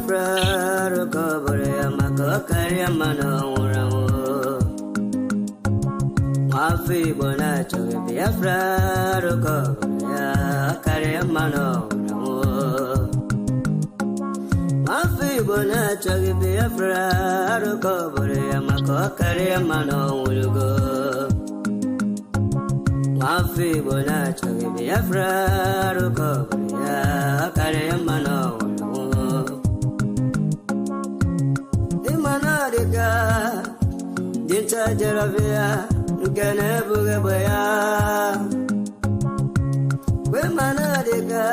Biafra, Rokobore, Makokari, Mano, Mafi Bonacho, Biafra, Rokobore, Kari, Mano, Mafi Bonacho, Biafra, Rokobore, Makokari, Mano, Mafi Bonacho, Biafra, Rokobore, Kari, Mano. Dinta Jaravia, Ganabugabaya, Wemanadica,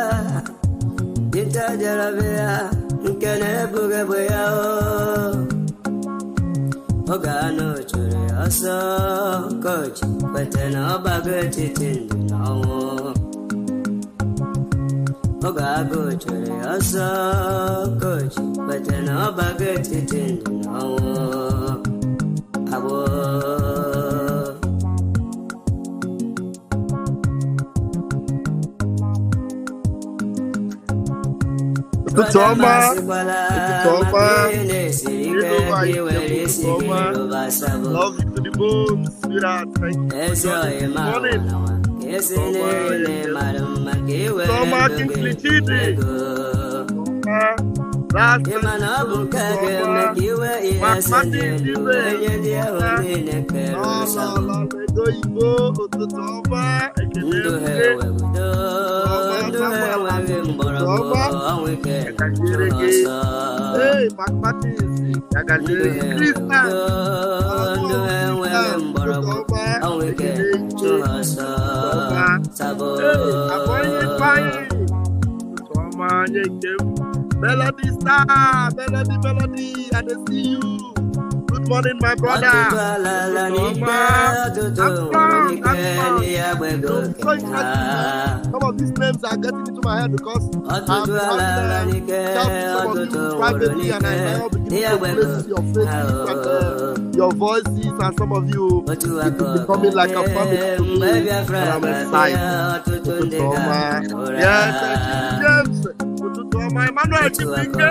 Dinta Jaravia, Ganabugabaya, Ogano Churi, also coach, but an obagati tin, no. Ogago Churi, also coach, but an obagati tin, no. Love you to the bone, sweetheart. Thank you. Morning. Toma, Kingsley Chidi. Last Melody star, melody, I don't see you. Good morning, my brother. Some of these names are getting into my head because I'm some of you privately, and I now begin to place your faces and your voices, and some of you it is becoming like a family to me, and I'm excited. Yes, James. My Emmanuel Chipinge,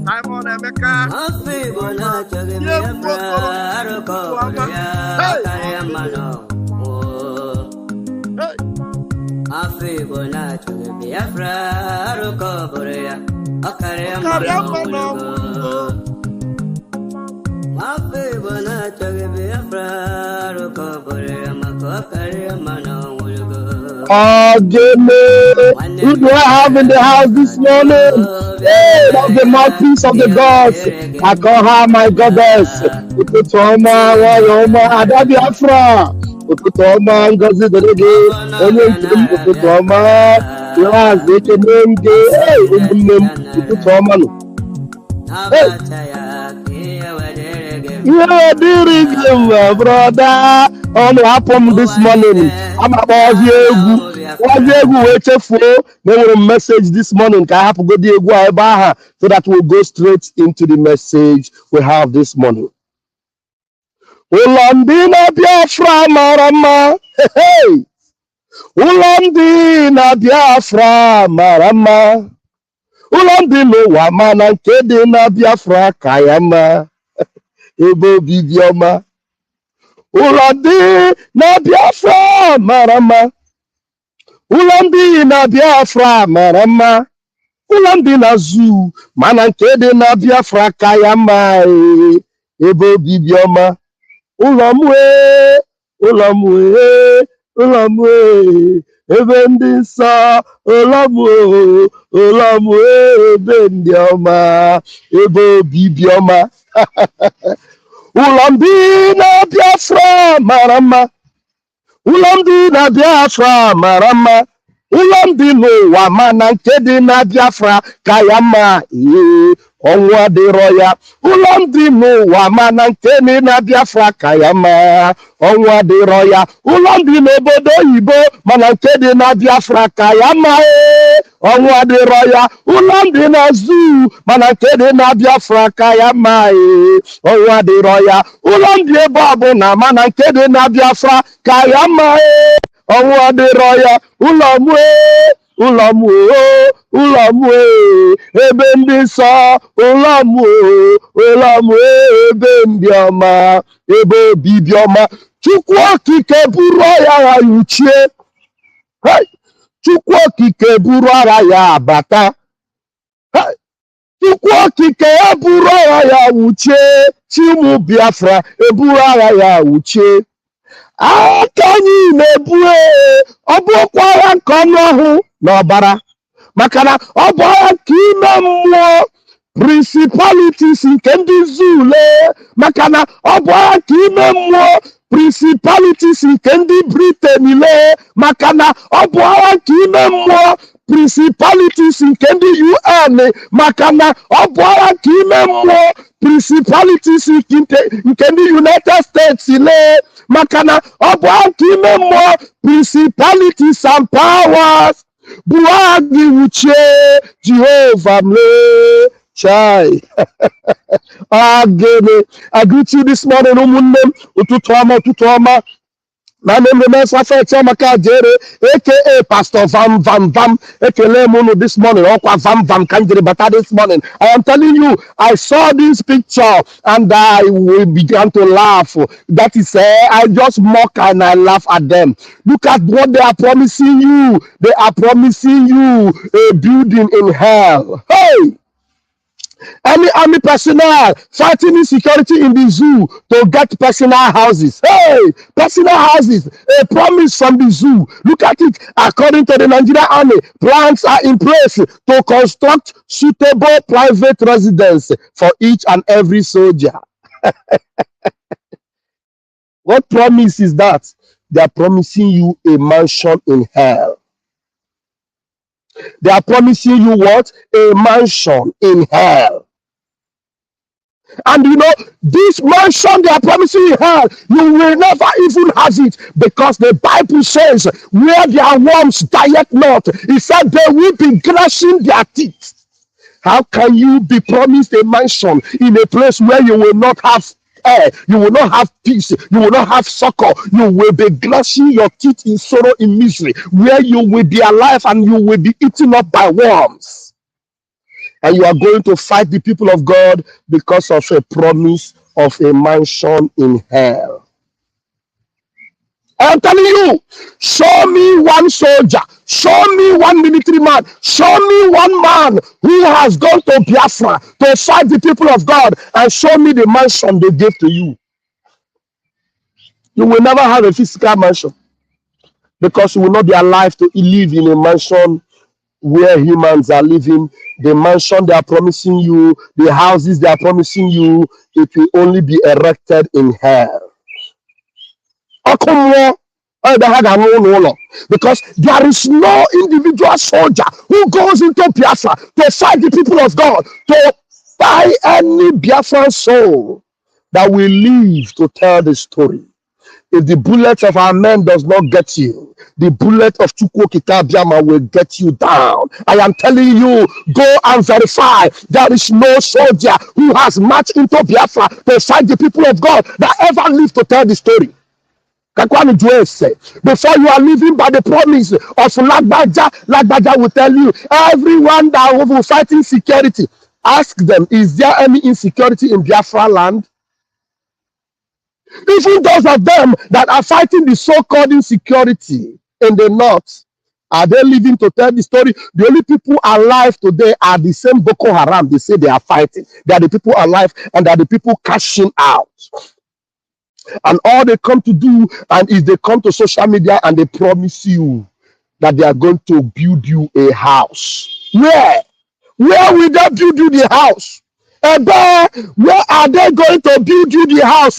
Simon Emeka, who do I have in the house this morning? Hey, that's the mouthpiece of the gods. I call her my goddess. Biafra. Ngozi Derege, onye ntiri ụtụtụ ọma, Yaz Ekene Nge, ụmụnne m ụtụtụ ọma nụ. Ihe dịrị gị mma, brother, ọnụ hapụ m this morning. I'm akpọzi egwu wee chefuo na enwere m message this morning ka hapụ godi egwu a ebe aha so that we'll go straight into the message we have this morning. Ụlọ ndị na Biafra mara mma, ụlọ ndị na Biafra mara mma, ụlọ ndị n'ụwa mana nke dị na Biafra ka ya mma, ebe obibi ọma. Ụlọ ndị na Biafra mara mma, ụlọ ndị na Biafra mara mma, ụlọ ndị na zoo mana nke dị na Biafra ka ya mma, ebe obibi ọma. Ụlọ m ebe ndị nsọ, ụlọ m ebe ndị ọma, ebe obibi ọma. Ụlọ ndị na Biafra mara mma, ụlọ ndị na Biafra mara mma, ụlọ ndị n'ụwa mana nke dị na Biafra ka ya mma, ọnwa dịrọ ya ụlọ ndị n'ụwa mana nke dị na Biafra ka ya mma ọnwa dịrọ ya ụlọ ndị n'obodo oyibo mana nke dị na Biafra ka ya mma ọnwa dịrọ ya ụlọ ndị na zoo mana nke dị na Biafra ka ya mma ọnwa dịrọ ya ụlọ ndị ebe ọbụla mana nke dị na Biafra ka ya mma ọnwa dịrọ ya ụlọ m ụlọ m ụlọ m ebe ndị nsọ ụlọ m ebe ndị ọma ebe obibi ọma Chukwu okike buru agha ya uchie Chukwu okike buru agha ya abata Chukwu okike eburu agha ya wuchie Chimu Biafra eburu agha ya wuchie aka anyị na-ebu ọ bụkwa agha nke ọnụ ọhụ na ọbara maka na ọ bụ agha nke ime mmụọ principalities nke ndị Zule maka na ọ bụ agha nke ime mmụọ principalities nke ndị Britain le maka na ọ bụ agha nke ime mmụọ principalities nke ndị UN maka na ọ bụ agha nke ime mmụọ principalities nke ndị United States le maka na ọ bụ agha nke ime mmụọ principalities and powers bụ agha gị wuchie Jehovah mle chai agene. I greet you this morning ụmụnne m ụtụtụ ọma na name Safety Amaka Jere aka Pastor Vam ekele m unu this morning ọkwa Vam kanjere bata this morning. I am telling you, I saw this picture and I began to laugh. That is I just mock and I laugh at them. Look at what they are promising you. They are promising you a building in hell. Hey, any army personnel fighting insecurity in the zoo to get personal houses. Hey, personal houses, a promise from the zoo. Look at it. According to the Nigerian army, plans are in place to construct suitable private residence for each and every soldier. What promise is that? They are promising you a mansion in hell. They are promising you what? A mansion in hell. And you know, this mansion they are promising you hell, you will never even have it, because the Bible says, where their worms diet not, it said they will be gnashing their teeth. How can you be promised a mansion in a place where you will not have air, you will not have peace, you will not have succor, you will be gnashing your teeth in sorrow, in misery, where you will be alive and you will be eaten up by worms? And you are going to fight the people of God because of a promise of a mansion in hell. I'm telling you, show me one soldier, show me one military man, show me one man who has gone to Biafra to fight the people of God, and show me the mansion they gave to you. You will never have a physical mansion, because you will not be alive to live in a mansion where humans are living. The mansion they are promising you, the houses they are promising you, it will only be erected in hell. Because there is no individual soldier who goes into Biafra to fight the people of God, to buy any Biafran soul that will live to tell the story. If the bullet of our men does not get you, the bullet of Chukwokika Biama will get you down. I am telling you, go and verify. There is no soldier who has marched into Biafra to fight the people of God that ever lived to tell the story. Before you are living by the promise of Lagbaja will tell you, everyone that will fight insecurity, ask them, is there any insecurity in Biafra land? Even those of them that are fighting the so-called insecurity in the north, are they living to tell the story? The only people alive today are the same Boko Haram they say they are fighting. They are the people alive, and they are the people cashing out. And all they come to do, and is they come to social media and they promise you that they are going to build you a house. Where will they build you the house? Where are they going to build you the house?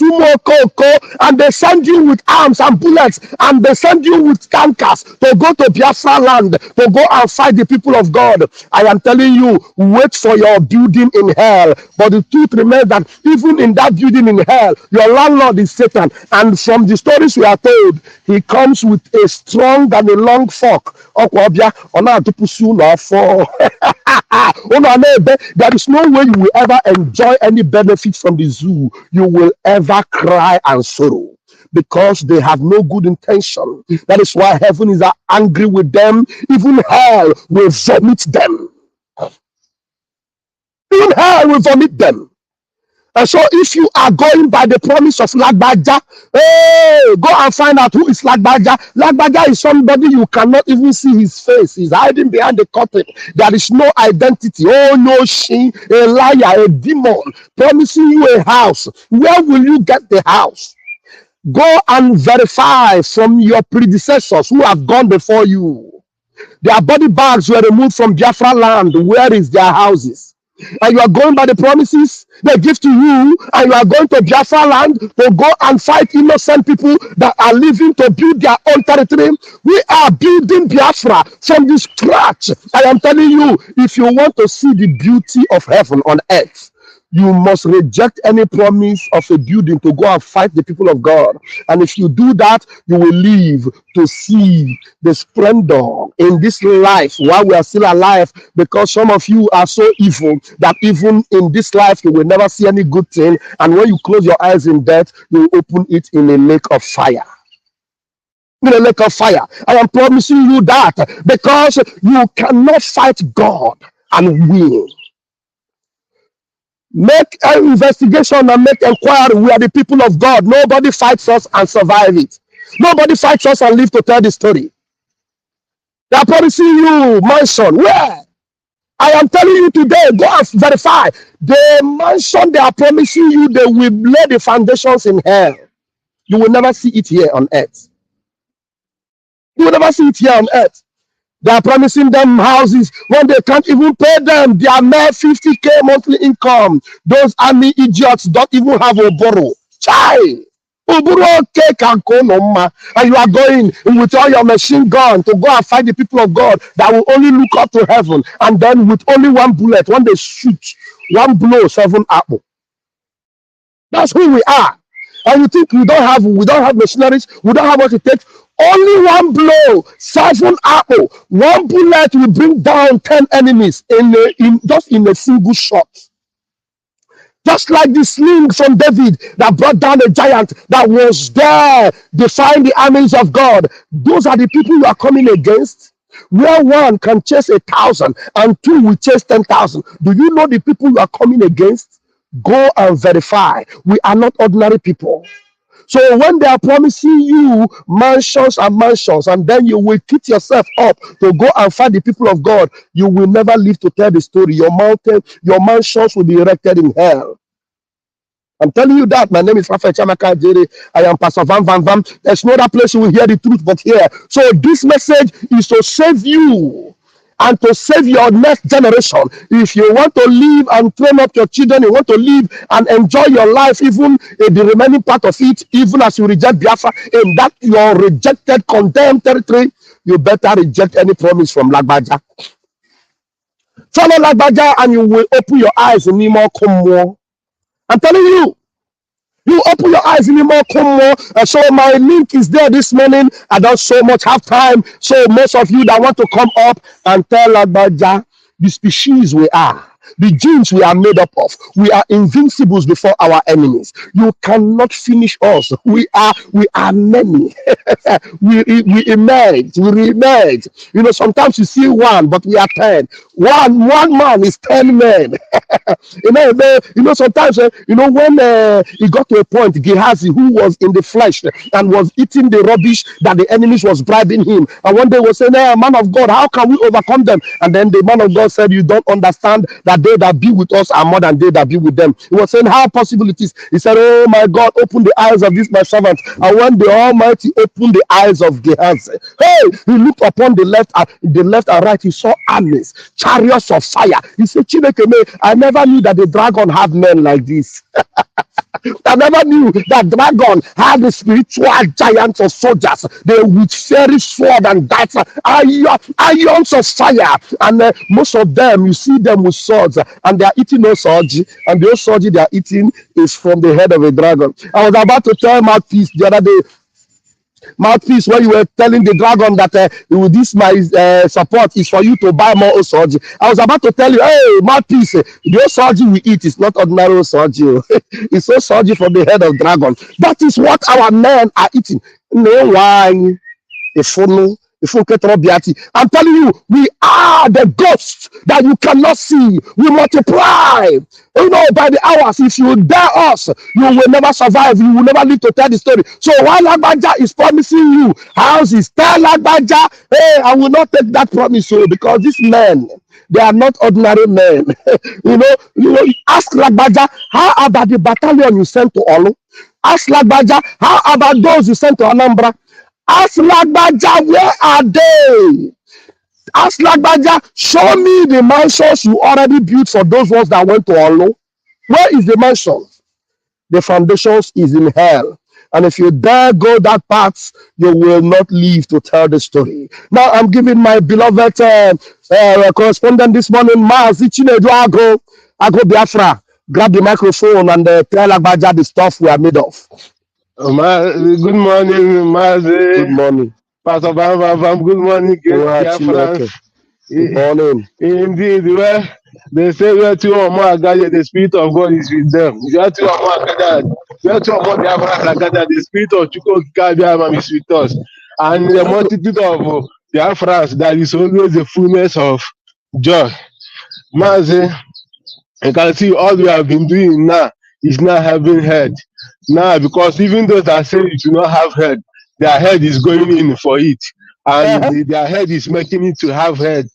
And they send you with arms and bullets, and they send you with tankers to go to Biafra land, to go and fight the people of God. I am telling you, wait for your building in hell. But the truth remains that even in that building in hell, your landlord is Satan. And from the stories we are told, he comes with a strong and a long fork. There is no way you will ever enjoy any benefit from the zoo. You will ever cry and sorrow because they have no good intention. That is why heaven is angry with them. Even hell will vomit them. Even hell will vomit them. And so if you are going by the promise of Lagbaja, hey, go and find out who is Lagbaja. Lagbaja is somebody you cannot even see his face. He's hiding behind the curtain. There is no identity. Oh no, she, a liar, a demon, promising you a house. Where will you get the house? Go and verify from your predecessors who have gone before you. Their body bags were removed from Biafra land. Where is their houses? And you are going by the promises they give to you, and you are going to Biafra land to go and fight innocent people that are living to build their own territory. We are building Biafra from the scratch. I am telling you, if you want to see the beauty of heaven on earth, you must reject any promise of a building to go and fight the people of God. And if you do that, you will live to see the splendor in this life while we are still alive, because some of you are so evil that even in this life you will never see any good thing. And when you close your eyes in death, you will open it in a lake of fire. In a lake of fire. I am promising you that, because you cannot fight God and win. Make an investigation and make inquiry. We are the people of God. Nobody fights us and survive it. Nobody fights us and live to tell the story. They are promising you mansion. Where? I am telling you today, go and verify. The mansion they are promising you, they will lay the foundations in hell. You will never see it here on earth. You will never see it here on earth. They are promising them houses when they can't even pay them. They are mere 50K monthly income. Those army idiots don't even have a borrow. Chai! And you are going with all your machine gun to go and fight the people of God that will only look up to heaven. And then with only one bullet, when they shoot, one blow, 7 apples. That's who we are. And you think we don't have machineries, we don't have what it takes. Only one blow, 7 apples. One bullet will bring down 10 enemies just in a single shot. Just like the sling from David that brought down a giant that was there defying the armies of God. Those are the people you are coming against. Where one can chase 1,000 and 2 will chase 10,000. Do you know the people you are coming against? Go and verify. We are not ordinary people. So when they are promising you mansions and mansions, and then you will keep yourself up to go and fight the people of God, you will never live to tell the story. Your mansions will be erected in hell. I'm telling you that. My name is Prophet Chamaka Jere. I am Pastor Van Van Van. There's no other place you will hear the truth but here. So this message is to save you and to save your next generation. If you want to live and train up your children, you want to live and enjoy your life, even in the remaining part of it, even as you reject Biafra, in that your rejected, condemned territory, you better reject any promise from Lagbaja. Follow Lagbaja and you will open your eyes in Nimo Kumo. I'm telling you. You open your eyes in more, come more. So my link is there this morning. I don't so much have time. So most of you that want to come up and tell about the species we are, the genes we are made up of, we are invincibles before our enemies. You cannot finish us. We are many. we emerge, we re-emerge. You know, sometimes you see one, but we are 10. One man is 10 men. Sometimes when it got to a point, Gehazi, who was in the flesh and was eating the rubbish that the enemies was bribing him, and one day was saying, "Hey, man of God, how can we overcome them?" And then the man of God said, "You don't understand that that they that be with us are more than they that be with them. He was saying how possible it is. He said, oh my God, open the eyes of this my servant. And when the Almighty opened the eyes of Gehazi, hey, he looked upon the left and right. He saw armies, chariots of fire. He said, Chineke, I never knew that the dragon had men like this. I never knew that dragon had the spiritual giants of soldiers. They with fairy sword and darts, irons of fire. And most of them, you see them with swords, and they are eating no soji. And the soji they are eating is from the head of a dragon. I was about to tell Mouthpiece the other day, Mouthpiece, when you were telling the dragon that this my support is for you to buy more Osoji. I was about to tell you, hey, Mouthpiece, the Osoji we eat is not ordinary Osoji. It's Osoji from the head of dragon. That is what our men are eating. No wine, a funnel. I'm telling you, we are the ghosts that you cannot see. We multiply, by the hours. If you dare us, you will never survive. You will never live to tell the story. So while Lagbaja is promising you houses, tell Lagbaja, hey, I will not take that promise, because these men, they are not ordinary men. Ask Lagbaja, how about the battalion you sent to Olu? Ask Lagbaja, how about those you sent to Anambra? Ask Lagbaja, where are they? Ask Lagbaja, show me the mansions you already built for those ones that went to Olo. Where is the mansion? The foundations is in hell. And if you dare go that path, you will not live to tell the story. Now I'm giving my beloved correspondent this morning, Mazi Chinedu Agro Biafra. Grab the microphone and tell Lagbaja the stuff we are made of. Good morning, Mazi. Good morning. Pastor Bam. Good morning, Good morning. Indeed, well, they say where two or more are gathered, the Spirit of God is with them. Where two or more are gathered, where two or more Biafrans are gathered, the Spirit of Chukwu is with us. And the multitude of Biafrans, there is always the fullness of joy. Mazi, you can see all we have been doing now is not having head. Now, because even those that say you do not have head, their head is going in for it, and their head is making it to have head.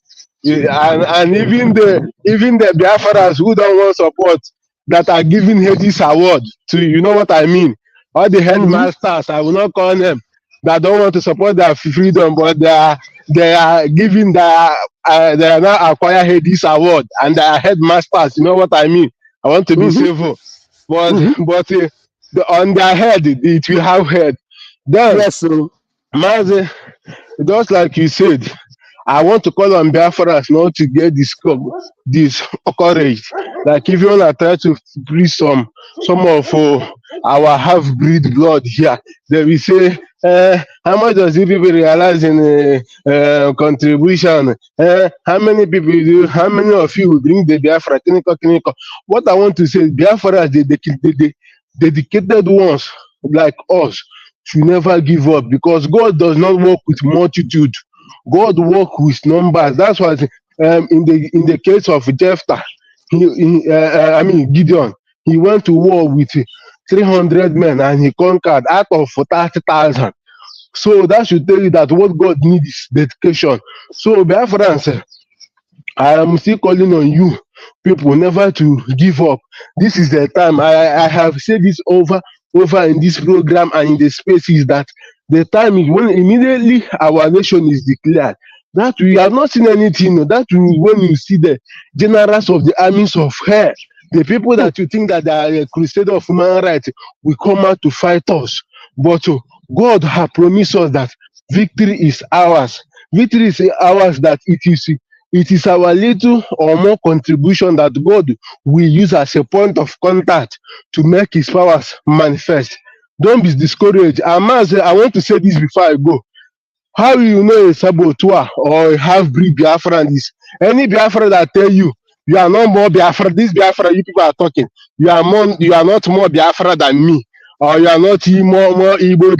And even the Biafrans who don't want support, that are giving Hades award to, you know what I mean? All the headmasters, I will not call them, that don't want to support their freedom, but they are giving they are now acquire Hades award, and they are headmasters. You know what I mean? I want to be civil, but on their head it will have head. Then, yes, Mazi, just like you said, I want to call on Biafrans not to get this courage. Like if you want to try to breathe some of our half-breed blood here, they will say, how much does the people realize in contribution? How many people do? How many of you bring the Biafra? What I want to say, Biafra, the dedicated ones like us should never give up, because God does not work with multitude. God works with numbers. That's why in the case of Jephthah, Gideon, he went to war with 300 men and he conquered out of 30,000. So that should tell you that what God needs is dedication. So Biafrans, I am still calling on you people never to give up. This is the time. I have said this over in this program and in the spaces, that the time is when immediately our nation is declared, that we have not seen anything, that when you see the generals of the armies of hell, the people that you think that they are a crusader of human rights, will come out to fight us. But God has promised us that victory is ours. Victory is ours, that it is our little or more contribution that God will use as a point of contact to make his powers manifest. Don't be discouraged. I want to say this before I go. How you know a saboteur or a half-breed Biafran is? Any Biafra that tell you are not more Biafra, this Biafra you people are talking, you are not more Biafra than me, or you are not more Igbo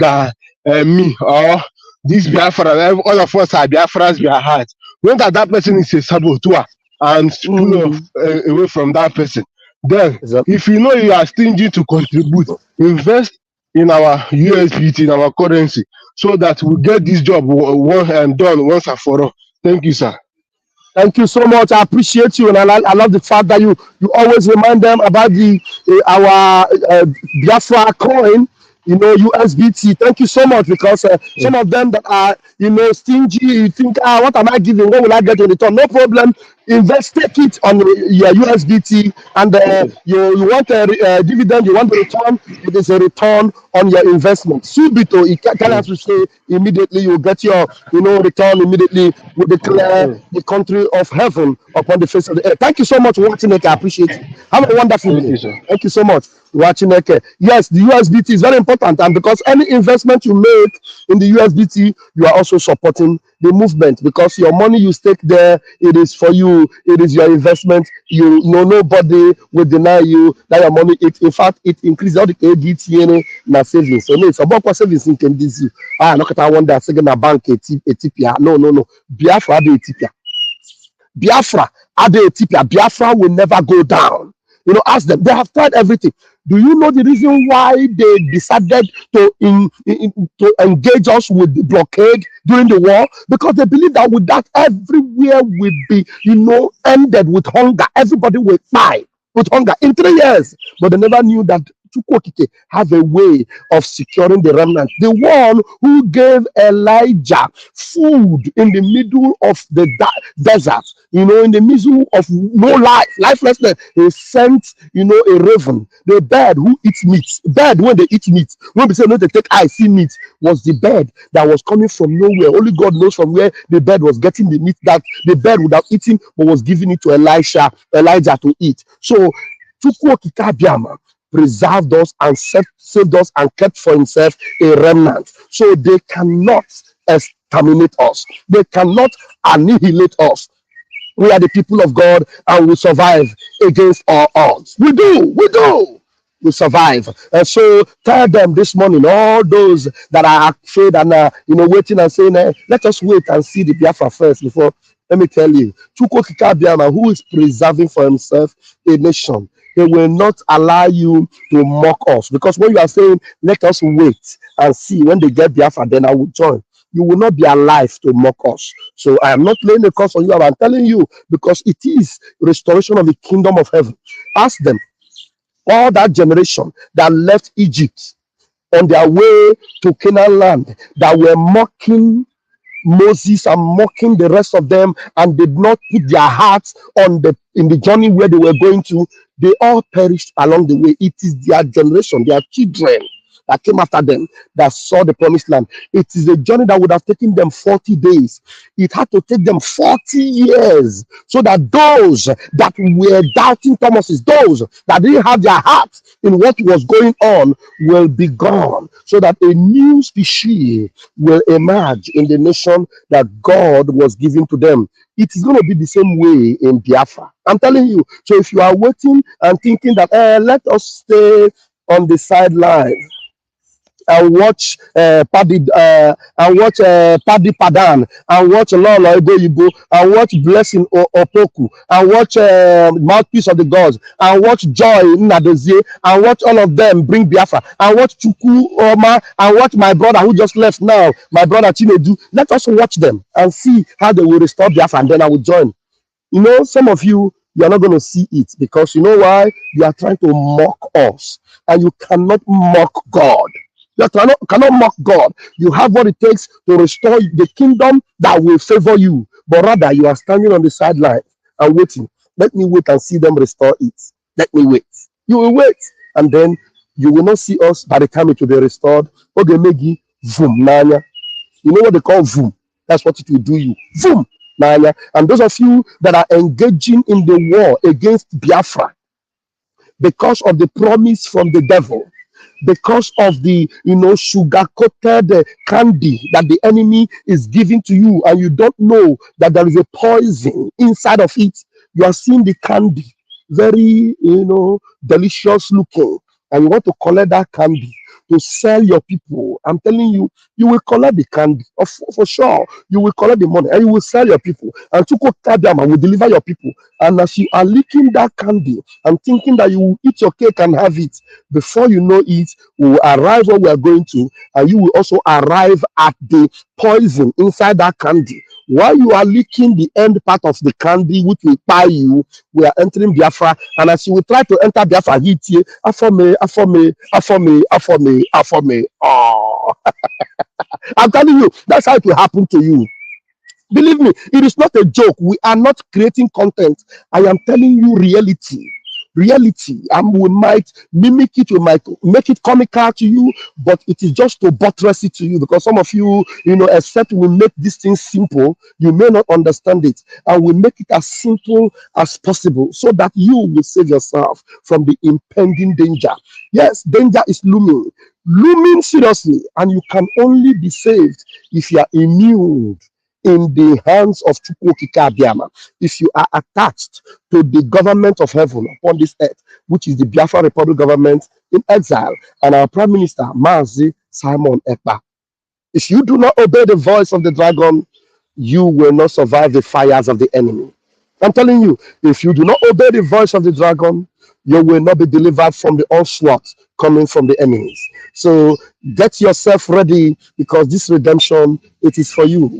than me, or this Biafra, all of us are Biafras, we are heart. When that person is a saboteur and pull off away from that person, then if you know you are stingy to contribute, invest in our USPT, in our currency, so that we get this job done once and for all. Thank you, sir. Thank you so much. I appreciate you, and I love the fact that you always remind them about the our Biafra coin. You know, USBT. Thank you so much, because some of them that are, you know, stingy, you think, what am I giving? What will I get in return? No problem. Invest, take it on your USBT, and you want a dividend, you want a return. It is a return on your investment. Subito, you can have to say immediately. You will get your, you know, return immediately. We declare the country of heaven upon the face of the earth. Thank you so much for watching it. I appreciate it. Have a wonderful day. Thank you so much for watching it. Yes, the USBT is very important, and because any investment you make in the USBT, you are also supporting the movement, because your money you stake there, it is for you, it is your investment. You know, nobody will deny you that your money, in fact, it increases all the ADT na savings. So no, it's about what savings in can this you. Look at I wonder second a bank Ethiopia. No. Biafra the Ethiopia. Biafra are the Ethiopia. Biafra will never go down. You know, ask them. They have tried everything. Do you know the reason why they decided to engage us with the blockade during the war? Because they believe that with that, everywhere will be, you know, ended with hunger. Everybody will die with hunger in 3 years. But they never knew that Chukwokike have a way of securing the remnant. The one who gave Elijah food in the middle of the desert, you know, in the middle of no lifelessness, he sent, you know, a raven, the bird who eats meat. Bird, when they eat meat, when we say no, they take eye, see meat, was the bird that was coming from nowhere. Only God knows from where the bird was getting the meat that the bird would have eaten, but was giving it to Elijah to eat. So Chukwokike Abiama preserved us and saved us and kept for himself a remnant. So they cannot exterminate us. They cannot annihilate us. We are the people of God, and we survive against all odds. We do. We survive. And so tell them this morning, all those that are afraid and you know, waiting and saying, let us wait and see the Biafra first before. Let me tell you, Chukwokike Abiama, who is preserving for himself a nation, they will not allow you to mock us. Because when you are saying, let us wait and see, when they get Biafra, then I will join, you will not be alive to mock us. So I am not laying a curse on you, I'm telling you, because it is restoration of the kingdom of heaven. Ask them, all that generation that left Egypt on their way to Canaan land, that were mocking Moses and mocking the rest of them, and did not put their hearts in the journey where they were going to, they all perished along the way. It is their generation, their children that came after them that saw the promised land. It is a journey that would have taken them 40 days. It had to take them 40 years, so that those that were doubting Thomases, those that didn't have their hearts in what was going on, will be gone, so that a new species will emerge in the nation that God was giving to them. It is going to be the same way in Biafra. I'm telling you. So if you are waiting and thinking that let us stay on the sideline and watch Paddy Padan, and watch Lolo Ego, and watch Blessing Opoku, and watch Mouthpiece of the Gods, and watch Joy Nadozie, and watch all of them bring Biafra, and watch Chuku Oma, and watch my brother who just left now, my brother Chinedu. Let us watch them and see how they will restore Biafra, and then I will join. You know, some of you are not going to see it, because you know why? You are trying to mock us, and you cannot mock God. You cannot mock God. You have what it takes to restore the kingdom that will favor you. But rather, you are standing on the sideline and waiting. Let me wait and see them restore it. Let me wait. You will wait. And then you will not see us by the time it will be restored. Ogemegi, vroom, nanya. You know what they call vroom? That's what it will do you. Vroom, nanya. And those of you that are engaging in the war against Biafra, because of the promise from the devil, because of the, you know, sugar-coated candy that the enemy is giving to you, and you don't know that there is a poison inside of it. You are seeing the candy, very, you know, delicious looking, and you want to collect that candy to sell your people. I'm telling you, you will collect the candy, for sure. You will collect the money, and you will sell your people. And Chukwokike Abiama will deliver your people. And as you are licking that candy and thinking that you will eat your cake and have it, before you know it, we will arrive where we are going to, and you will also arrive at the poison inside that candy. While you are licking the end part of the candy which will buy you, we are entering Biafra. And as you will try to enter Biafra, hit you, afome, afome, afome, afome, afome. Oh, I'm telling you, that's how it will happen to you. Believe me, it is not a joke. We are not creating content. I am telling you reality. Reality. And we might mimic it, we might make it comical to you, but it is just to buttress it to you, because some of you, except we make these things simple, you may not understand it. And we make it as simple as possible so that you will save yourself from the impending danger. Yes, danger is looming seriously, and you can only be saved if you are immune in the hands of Chukwokika Abiyama, if you are attached to the government of heaven upon this earth, which is the Biafra Republic government in exile, and our Prime Minister, Mazi Simon Ekpa. If you do not obey the voice of the dragon, you will not survive the fires of the enemy. I'm telling you, if you do not obey the voice of the dragon, you will not be delivered from the onslaught coming from the enemies. So get yourself ready, because this redemption, it is for you.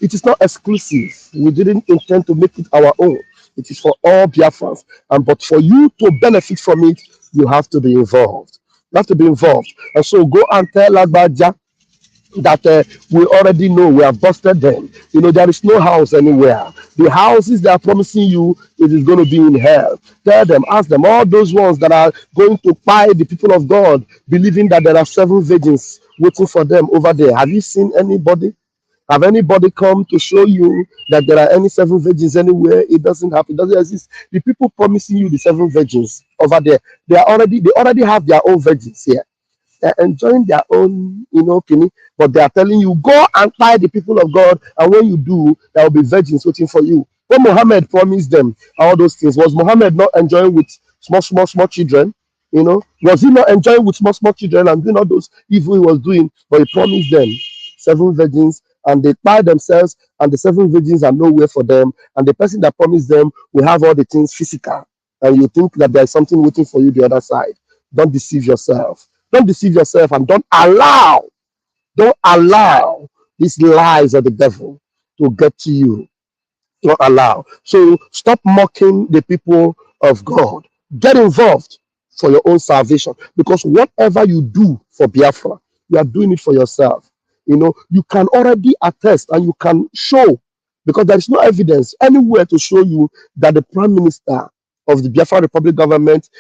It is not exclusive. We didn't intend to make it our own. It is for all Biafrans. But for you to benefit from it, you have to be involved. You have to be involved. And so go and tell Agbaja that we already know we have busted them. There is no house anywhere. The houses they are promising you, it is going to be in hell. Tell them, ask them, all those ones that are going to buy the people of God, believing that there are 7 virgins waiting for them over there. Have you seen anybody? Have anybody come to show you that there are any 7 virgins anywhere? It doesn't happen. It doesn't exist. The people promising you the 7 virgins over there, they already have their own virgins here. They're enjoying their own, kini, but they are telling you, go and buy the people of God, and when you do, there will be virgins waiting for you. When Muhammad promised them all those things, was Muhammad not enjoying with small children? Was he not enjoying with small children and doing all those evil he was doing? But he promised them 7 virgins, and they buy themselves, and the 7 virgins are nowhere for them, and the person that promised them will have all the things physical, and you think that there is something waiting for you the other side. Don't deceive yourself. Don't deceive yourself, and don't allow these lies of the devil to get to you. Don't allow. So stop mocking the people of God. Get involved for your own salvation, because whatever you do for Biafra, you are doing it for yourself. You can already attest and you can show, because there is no evidence anywhere to show you that the Prime Minister of the Biafra Republic government,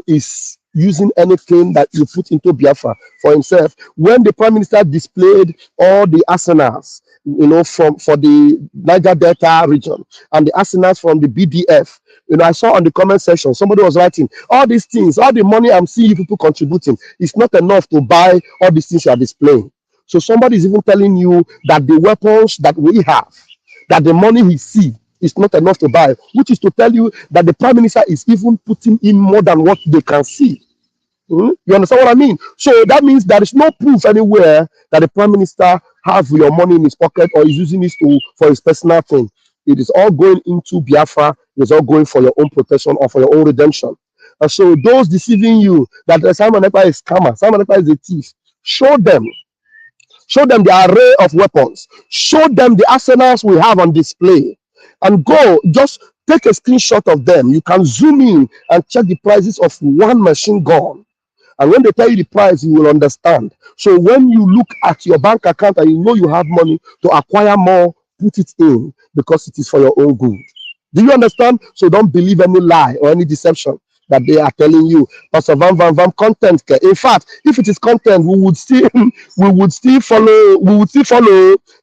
is using anything that you put into Biafra for himself. When the Prime Minister displayed all the arsenals, for the Niger Delta region, and the arsenals from the BDF, I saw on the comment section, somebody was writing, all these things, all the money I'm seeing you people contributing, is not enough to buy all these things you are displaying. So somebody is even telling you that the weapons that we have, that the money he see, is not enough to buy, which is to tell you that the Prime Minister is even putting in more than what they can see. You understand what I mean? So that means there is no proof anywhere that the Prime Minister have your money in his pocket or is using it for his personal thing. It is all going into Biafra. It is all going for your own protection or for your own redemption. And so those deceiving you that Simon Ekpa is scammer, Simon Ekpa is a thief, show them the array of weapons. Show them the arsenals we have on display. And go, just take a screenshot of them. You can zoom in and check the prices of one machine gun. And when they tell you the price, you will understand. So when you look at your bank account and you know you have money to acquire more, put it in, because it is for your own good. Do you understand? So don't believe any lie or any deception that they are telling you. Pastor Van content. In fact, if it is content, we would still follow.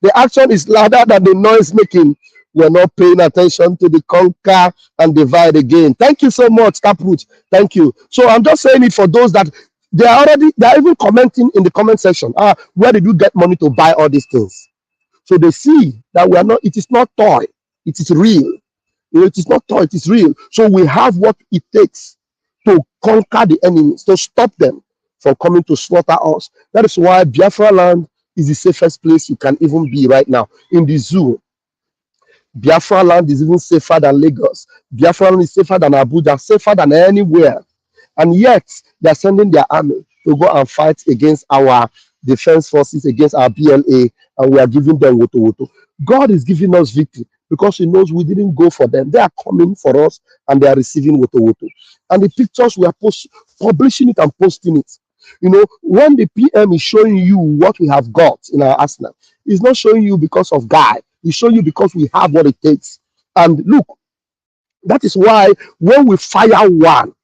The action is louder than the noise making. We're not paying attention to the conquer and divide again. Thank you so much, Taproot. Thank you. So I'm just saying it for those that they are even commenting in the comment section. Where did you get money to buy all these things? So they see that it is not toy, it is real. It is not toy, it is real. So we have what it takes to conquer the enemies, to stop them from coming to slaughter us. That is why Biafra land is the safest place you can even be right now. In the zoo, Biafra land is even safer than Lagos. Biafra land is safer than Abuja, safer than anywhere. And yet, they are sending their army to go and fight against our defense forces against our BLA, and we are giving them woto woto. God is giving us victory because He knows we didn't go for them. They are coming for us and they are receiving woto woto. And the pictures we are publishing it and posting it. You know, when the PM is showing you what we have got in our arsenal, it's not showing you because of guy. It's showing you because we have what it takes. And look, that is why when we fire one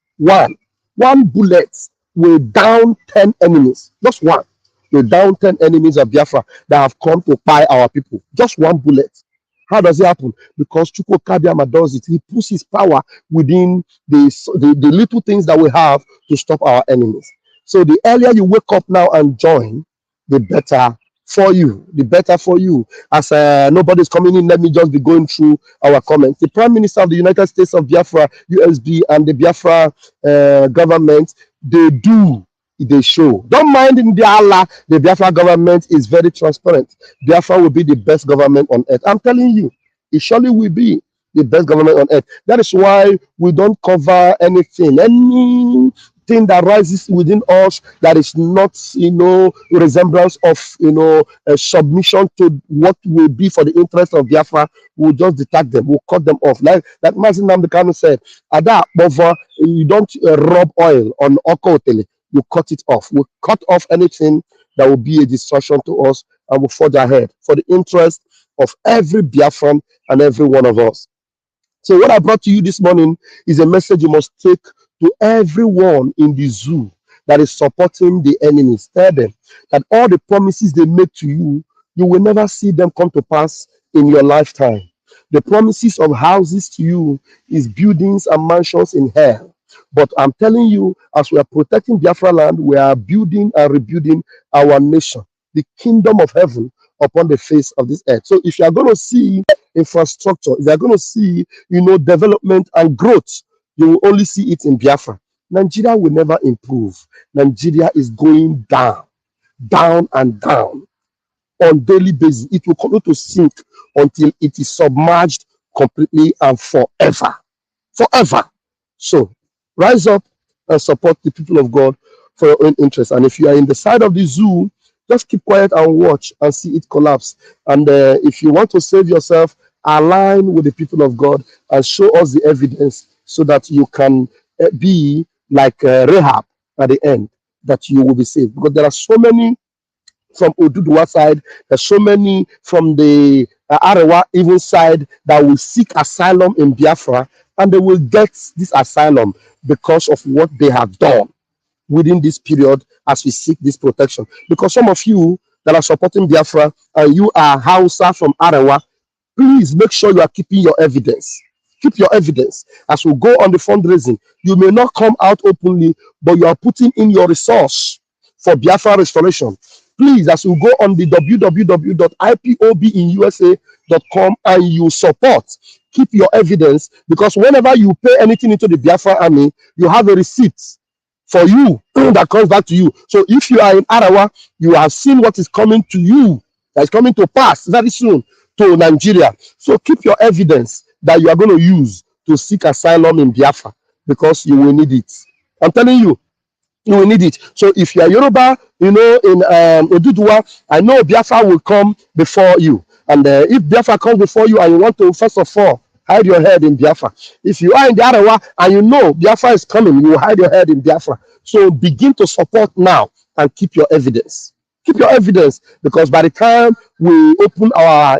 bullet will down 10 enemies. Just one. Will down 10 enemies of Biafra that have come to buy our people. Just one bullet. How does it happen? Because Chukwu Kabiama does it. He puts his power within the little things that we have to stop our enemies. So the earlier you wake up now and join, the better for you. The better for you. As nobody's coming in, let me just be going through our comments. The Prime Minister of the United States of Biafra, USB, and the Biafra government, they show. Don't mind in the Allah, the Biafra government is very transparent. Biafra will be the best government on earth. I'm telling you, it surely will be the best government on earth. That is why we don't cover anything that rises within us that is not, resemblance of, submission to what will be for the interest of Biafra. We'll just detect them. We'll cut them off. Like Mazin Namdekano said, Ada, you don't rub oil on Okotele. You cut it off. We cut off anything that will be a distraction to us and we'll forge ahead for the interest of every Biafran and every one of us. So what I brought to you this morning is a message you must take to everyone in the zoo that is supporting the enemies. Tell them that all the promises they make to you, you will never see them come to pass in your lifetime. The promises of houses to you is buildings and mansions in hell. But I'm telling you, as we are protecting Biafra land, we are building and rebuilding our nation, the kingdom of heaven upon the face of this earth. So if you are going to see infrastructure, if you are going to see, development and growth, you will only see it in Biafra. Nigeria will never improve. Nigeria is going down and down on daily basis. It will continue to sink until it is submerged completely and forever. Forever. So rise up and support the people of God for your own interest. And if you are in the side of the zoo, just keep quiet and watch and see it collapse. And if you want to save yourself, align with the people of God and show us the evidence so that you can be like Rahab at the end, that you will be saved. Because there are so many from Oduduwa side, there's so many from the Arewa even side that will seek asylum in Biafra, and they will get this asylum because of what they have done within this period as we seek this protection. Because some of you that are supporting Biafra and you are Hausa from Arewa, please make sure you are keeping your evidence. Keep your evidence. As we go on the fundraising, you may not come out openly, but you are putting in your resource for Biafra restoration. Please, as we go on the www.ipobinusa.com and you support, keep your evidence, because whenever you pay anything into the Biafra army, you have a receipt for you that comes back to you. So if you are in Arawa, you have seen what is coming to you, that is coming to pass very soon to Nigeria. So keep your evidence that you are going to use to seek asylum in Biafra, because you will need it. I'm telling you, you will need it. So if you are Yoruba, in Oduduwa, I know Biafra will come before you. And if Biafra comes before you and you want to, first of all, hide your head in Biafra. If you are in the Arawa and you know Biafra is coming, you will hide your head in Biafra. So begin to support now and keep your evidence. Keep your evidence, because by the time we open our,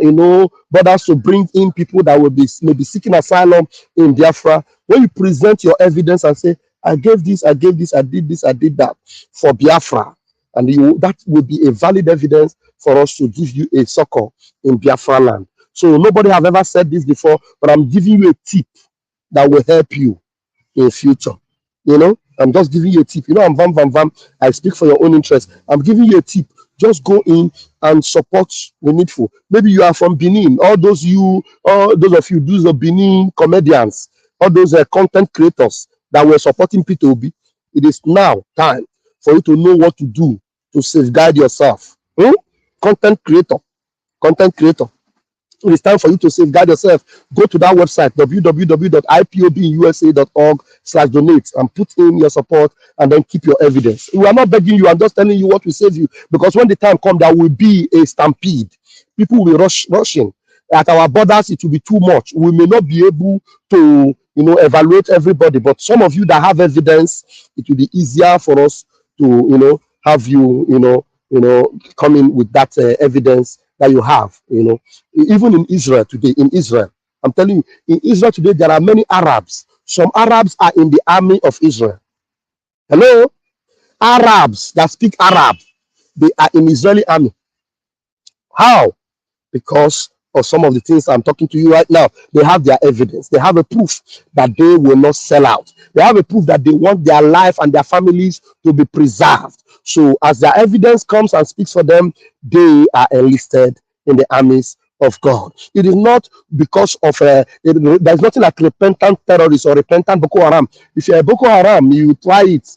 borders to bring in people that will be maybe seeking asylum in Biafra, when you present your evidence and say, I gave this, I did this, I did that for Biafra, and that will be a valid evidence for us to give you a succor in Biafra land. So nobody have ever said this before, but I'm giving you a tip that will help you in future. I'm just giving you a tip. I'm Vam. I speak for your own interest. I'm giving you a tip. Just go in and support the needful. Maybe you are from Benin. All those of you, those are Benin comedians, all those content creators that were supporting P2B. It is now time for you to know what to do to safeguard yourself. Content creator. It is time for you to safeguard yourself. Go to that website, www.ipobinUSA.org/donate, and put in your support and then keep your evidence. We are not begging you. I'm just telling you what will save you. Because when the time comes, there will be a stampede. People will be rushing. At our borders, it will be too much. We may not be able to, evaluate everybody. But some of you that have evidence, it will be easier for us to, have you, come in with that evidence that you have, even in Israel today, I'm telling you, in Israel today, there are many Arabs. Some Arabs are in the army of Israel. Hello? Arabs that speak Arab, they are in Israeli army. How? Because of some of the things I'm talking to you right now. They have their evidence. They have a proof that they will not sell out. They have a proof that they want their life and their families to be preserved. So as their evidence comes and speaks for them, they are enlisted in the armies of God. It is not because of there's nothing like repentant terrorists or repentant Boko Haram. If you're a Boko Haram, you try it.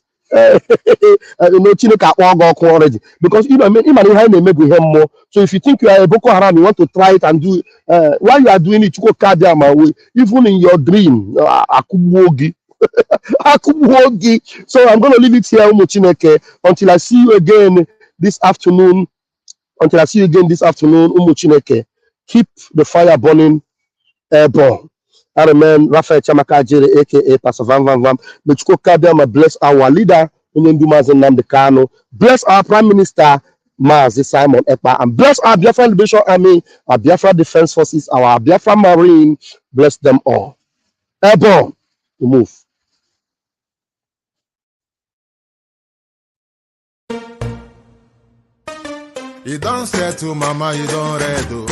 Because more. So if you think you are a Boko Haram, you want to try it and do it. While you are doing it, you go carry them away. Even in your dream, so I'm going to leave it here, Umuchineke, until I see you again this afternoon. Umuchineke, keep the fire burning airborne. I remain Raphael Chamaka Jere, aka Pastor Van Van Van. Bless our leader, bless our Prime Minister, Mazi Simon Ekpa, and bless our Biafra Liberation Army, our Biafra Defense Forces, our Biafra Marine. Bless them all. Airborne, to move. You don't say to mama, you don't read.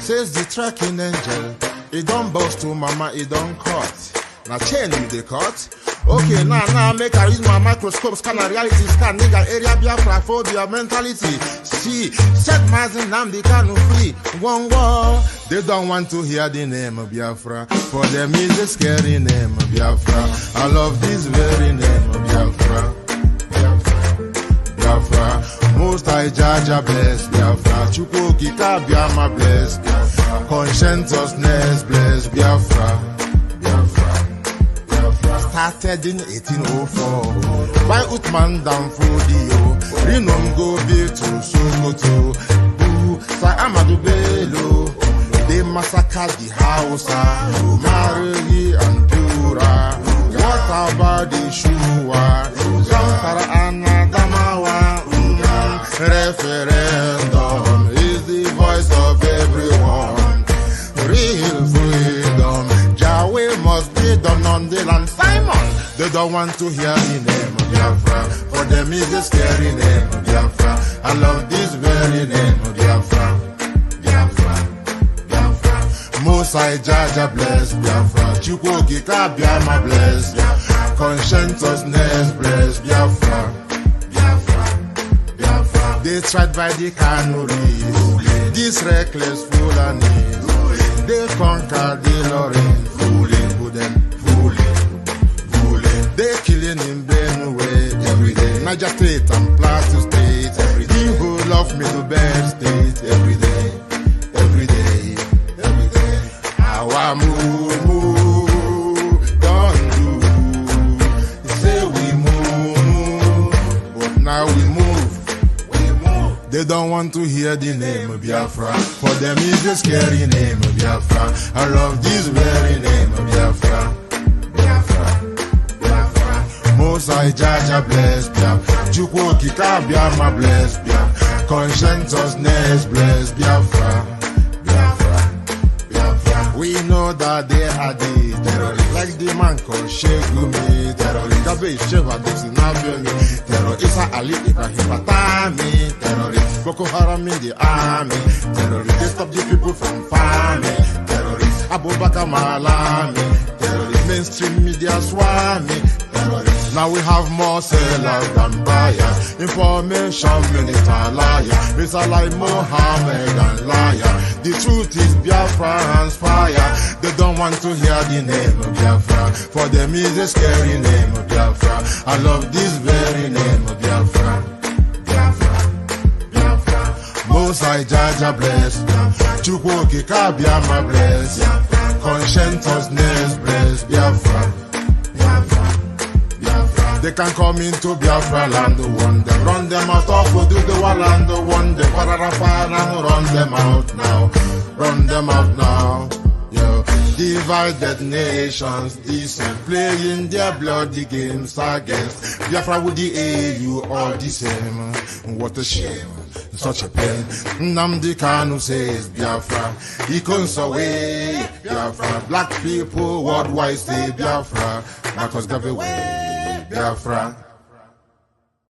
Says the tracking angel. You don't boast to mama, you don't cut. Now chain you the cut. Okay, now make I use my microscope, scan a reality, scan nigga area Biafra phobia mentality. See, set Mazi Nnamdi Kanu free. One war. They don't want to hear the name of Biafra. For them is a scary name of Biafra. I love this very name of Biafra. Biafra. Most I Jaja bless Biafra. Chukwuki Kabiama bless Biafra. Conscientiousness bless Biafra. Started in 1804 by Uthman Danfodio. Rinom go be to Sokoto. Boo, Sa Amadou Bello. They massacred the Hausa, Marili and Pura. What about the Shua? Zamfara and Adamawa. Referendum is the voice of everyone. Real freedom. Yahweh must be done on the land. Simon, they don't want to hear the name of Biafra. For them is the scary name of Biafra. I love this very name of Biafra. Biafra, Biafra. Mosai Jaja bless Biafra. Chukwuki Kabiama bless Biafra. Conscientiousness bless Biafra. Biafra, Biafra. They tried by the canories. This reckless Fulanis. They conquered the Lorraine. They killing in Benue every day. Niger State and Plateau State every day. People love me to bed state every day, every day, every day. Our move, don't do. Say we move, but now we move. They don't want to hear the name of Biafra. For them is the scary name of Biafra. I love this very name of Biafra. Mosai Jaja bless Biafra. Chukwuki Kabiama bless Biafra. Conscientiousness bless Biafra. Biafra, Biafra. We know that they are the terrorists. Like the man called Shegumi terrorist. Gabe Sheva Dixinabiomi terrorist. Isa Ali Ibrahim Patami terrorist. Boko Haram in the army terrorist. They stop the people from farming terrorist. Abubakar Malami terrorist. Mainstream media swami terrorist. Now we have more sellers than buyers. Information minister liar. It's a lie Mohammed and liar. The truth is Biafra's fire. They don't want to hear the name of Biafra. For them is a scary name of Biafra. I love this very name of Biafra. Biafra, Biafra. Most I Jaja bless Biafra. Chukwoki Kabiama bless, conscientiousness bless, Biafra. They can come into Biafra land, one them run them out of do the wall and the one the pararapa and run them out now, run them out now. Yo, divided nations, decent, playing their bloody games against Biafra with the AU all the same. What a shame, such a pain. Nnamdi Kanu says Biafra, he comes away Biafra. Black people worldwide say Biafra, Marcus Garvey way Biafra.